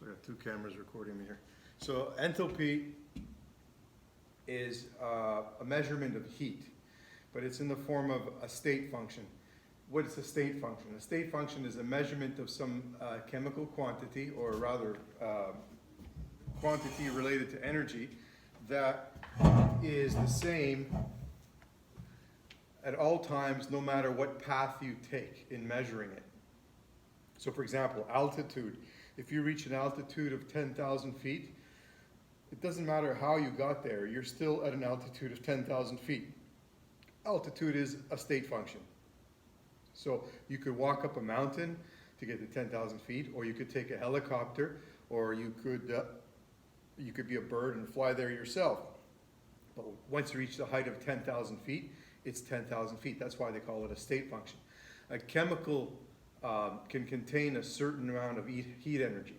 I got two cameras recording me here. So enthalpy is a measurement of heat, but it's in the form of a state function. What is a state function? A state function is a measurement of some chemical quantity, or rather quantity related to energy, that is the same at all times, no matter what path you take in measuring it. So for example, altitude. If you reach an altitude of 10,000 feet, it doesn't matter how you got there, you're still at an altitude of 10,000 feet. Altitude is a state function. So you could walk up a mountain to get to 10,000 feet, or you could take a helicopter, or you could be a bird and fly there yourself. But once you reach the height of 10,000 feet, it's 10,000 feet. That's why they call it a state function. A chemical can contain a certain amount of heat energy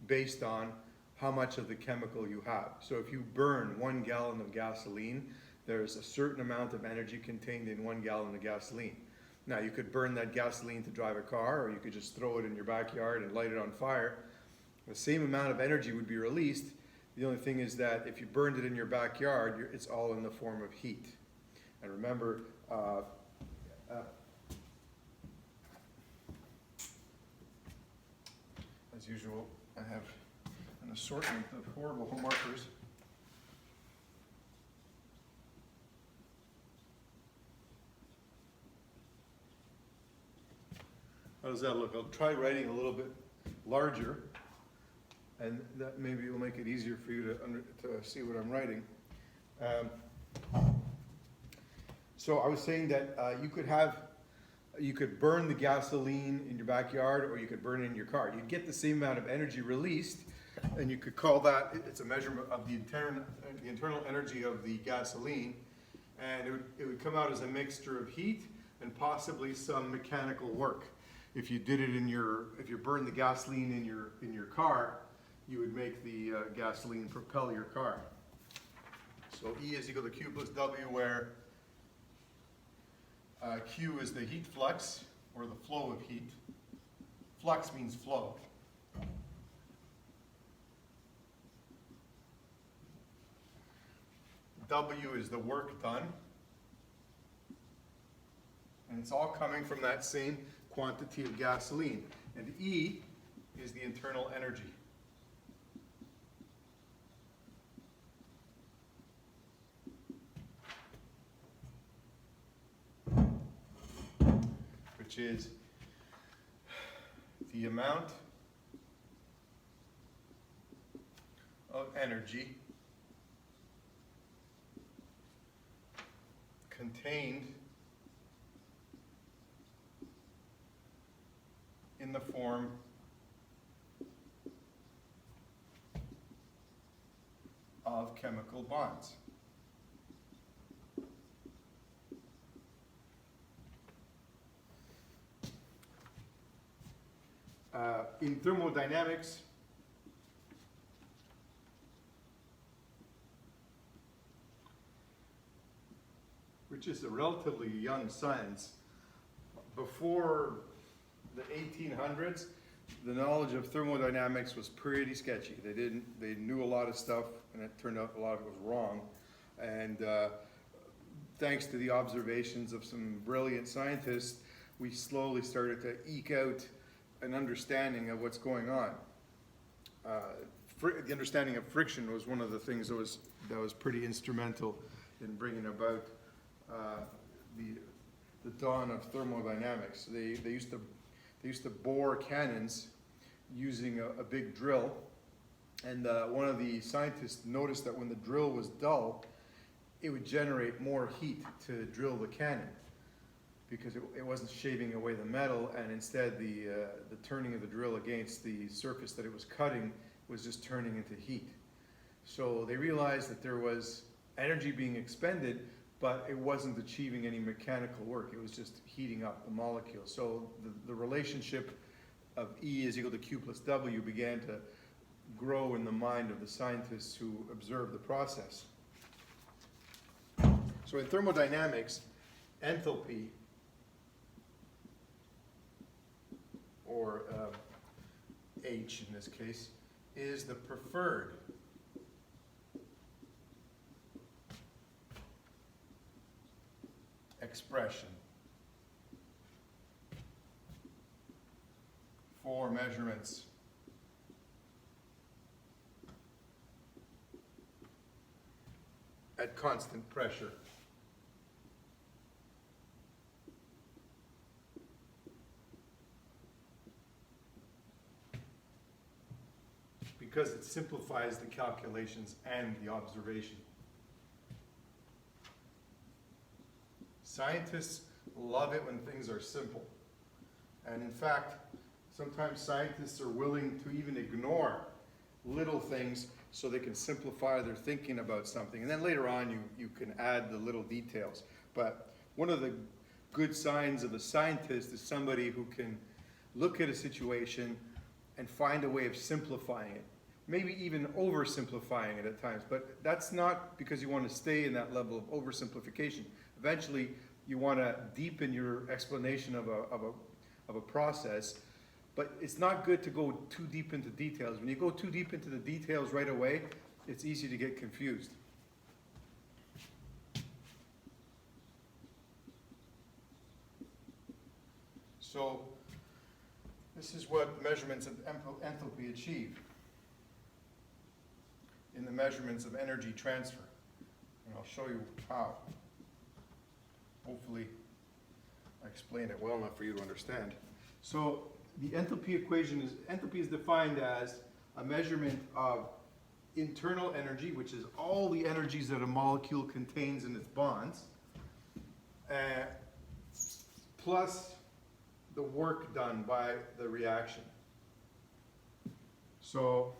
based on how much of the chemical you have. So if you burn 1 gallon of gasoline, there's a certain amount of energy contained in 1 gallon of gasoline. Now you could burn that gasoline to drive a car, or you could just throw it in your backyard and light it on fire. The same amount of energy would be released. The only thing is that if you burned it in your backyard, it's all in the form of heat. And remember, as usual, I have an assortment of horrible markers. How does that look? I'll try writing a little bit larger, and that maybe will make it easier for you to see what I'm writing. So I was saying that you could burn the gasoline in your backyard, or you could burn it in your car. You'd get the same amount of energy released, and you could call that, it's a measurement of the internal energy of the gasoline, and it would come out as a mixture of heat and possibly some mechanical work. If you did it if you burned the gasoline in your car, you would make the gasoline propel your car. So E is equal to Q plus W, where Q is the heat flux, or the flow of heat. Flux means flow. W is the work done. And it's all coming from that same quantity of gasoline. And E is the internal energy. Which is the amount of energy contained in the form of chemical bonds. In thermodynamics, which is a relatively young science, before the 1800s, the knowledge of thermodynamics was pretty sketchy. They knew a lot of stuff, and it turned out a lot of it was wrong. And thanks to the observations of some brilliant scientists, we slowly started to eke out an understanding of what's going on. The understanding of friction was one of the things that was pretty instrumental in bringing about the dawn of thermodynamics. They used to bore cannons using a big drill, and one of the scientists noticed that when the drill was dull, it would generate more heat to drill the cannon, because it wasn't shaving away the metal, and instead the turning of the drill against the surface that it was cutting was just turning into heat. So they realized that there was energy being expended, but it wasn't achieving any mechanical work. It was just heating up the molecule. So the relationship of E is equal to Q plus W began to grow in the mind of the scientists who observed the process. So in thermodynamics, enthalpy, or H in this case, is the preferred expression for measurements at constant pressure. Because it simplifies the calculations and the observation. Scientists love it when things are simple. And in fact, sometimes scientists are willing to even ignore little things so they can simplify their thinking about something. And then later on, you can add the little details. But one of the good signs of a scientist is somebody who can look at a situation and find a way of simplifying it. Maybe even oversimplifying it at times, but that's not because you want to stay in that level of oversimplification. Eventually, you want to deepen your explanation of a process, but it's not good to go too deep into details. When you go too deep into the details right away, it's easy to get confused. So, this is what measurements of enthalpy achieve in the measurements of energy transfer. And I'll show you how. Hopefully, I explained it well enough for you to understand. So the enthalpy equation is, enthalpy is defined as a measurement of internal energy, which is all the energies that a molecule contains in its bonds, plus the work done by the reaction. So